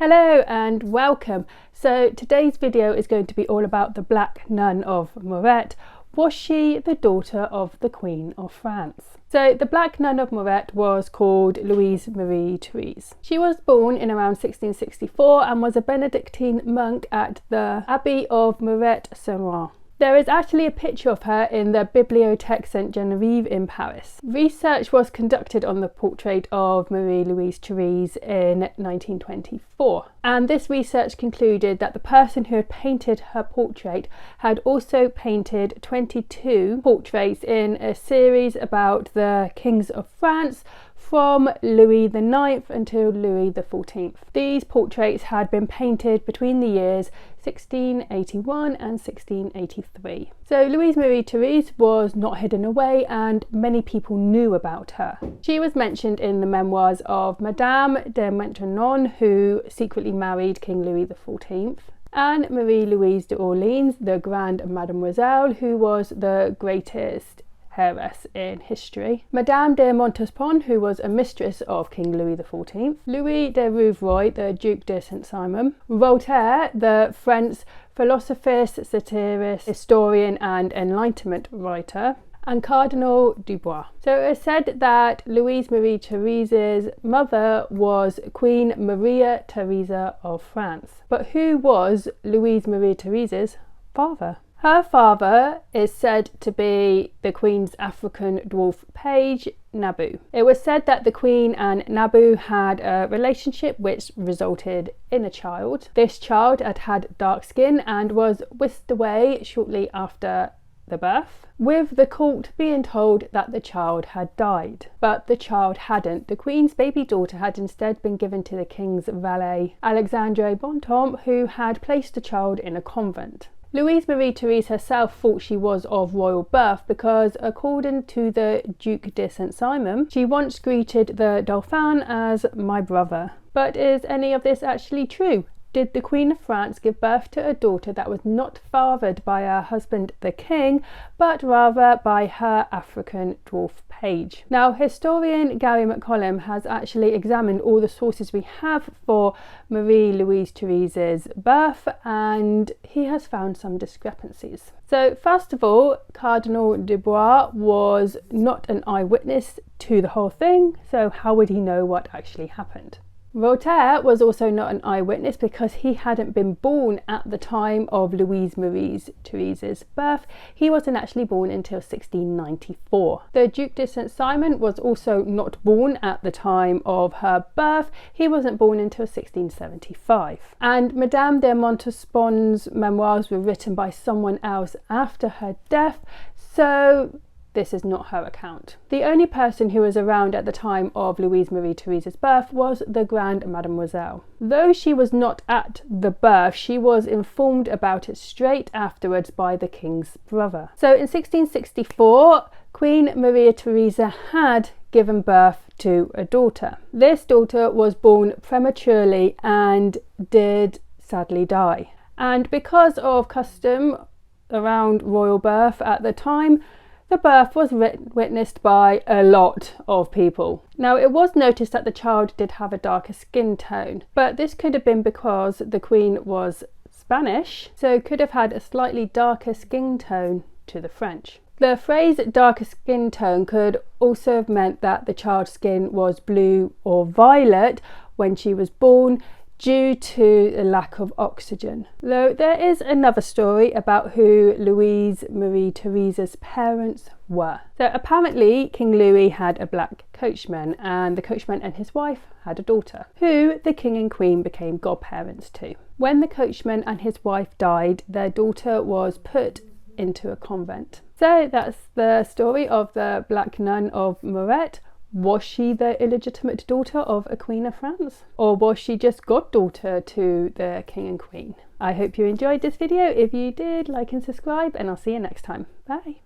Hello and welcome. So today's video is going to be all about the Black Nun of Moret. Was she the daughter of the Queen of France? So the Black Nun of Moret was called Louise Marie Therese. She was born in around 1664 and was a Benedictine monk at the Abbey of Moret-sur-Loing. There is actually a picture of her in the Bibliothèque Sainte-Geneviève in Paris. Research was conducted on the portrait of Marie-Louise Therese in 1924, and this research concluded that the person who had painted her portrait had also painted 22 portraits in a series about the kings of France from Louis IX until Louis XIV. These portraits had been painted between the years 1681 and 1683. So Louise Marie Therese was not hidden away and many people knew about her. She was mentioned in the memoirs of Madame de Maintenon, who secretly married King Louis XIV, and Marie-Louise d'Orléans, the Grand Mademoiselle, who was the greatest heiress in history. Madame de Montespan, who was a mistress of King Louis XIV. Louis de Rouvroy, the Duc de Saint-Simon. Voltaire, the French philosopher, satirist, historian and Enlightenment writer. And Cardinal Dubois. So it is said that Louise Marie Therese's mother was Queen Maria Theresa of France. But who was Louise Marie Therese's father? Her father is said to be the Queen's African dwarf page, Nabu. It was said that the Queen and Nabu had a relationship which resulted in a child. This child had dark skin and was whisked away shortly after the birth, with the court being told that the child had died. But the child hadn't. The Queen's baby daughter had instead been given to the King's valet, Alexandre Bontemps, who had placed the child in a convent. Louise Marie Therese herself thought she was of royal birth because, according to the Duc de Saint-Simon, she once greeted the Dauphin as "my brother." But is any of this actually true? Did the Queen of France give birth to a daughter that was not fathered by her husband the king, but rather by her African dwarf page? Now, historian Gary McCollum has actually examined all the sources we have for Marie-Louise Therese's birth, and he has found some discrepancies. So first of all, Cardinal Dubois was not an eyewitness to the whole thing, so how would he know what actually happened? Voltaire was also not an eyewitness because he hadn't been born at the time of Louise Marie Therese's birth. He wasn't actually born until 1694. The Duc de Saint-Simon was also not born at the time of her birth. He wasn't born until 1675. And Madame de Montespan's memoirs were written by someone else after her death, so this is not her account. The only person who was around at the time of Louise Marie Therese's birth was the Grand Mademoiselle. Though she was not at the birth, she was informed about it straight afterwards by the king's brother. So in 1664, Queen Maria Theresa had given birth to a daughter. This daughter was born prematurely and did sadly die. And because of custom around royal birth at the time, the birth was witnessed by a lot of people. Now, it was noticed that the child did have a darker skin tone, but this could have been because the Queen was Spanish, so could have had a slightly darker skin tone to the French. The phrase darker skin tone could also have meant that the child's skin was blue or violet when she was born, due to the lack of oxygen. Though there is another story about who Louise Marie Therese's parents were. So apparently King Louis had a black coachman, and the coachman and his wife had a daughter, who the king and queen became godparents to. When the coachman and his wife died, their daughter was put into a convent. So that's the story of the Black Nun of Moret. Was she the illegitimate daughter of a Queen of France? Or was she just goddaughter to the King and Queen? I hope you enjoyed this video. If you did, like and subscribe, and I'll see you next time. Bye!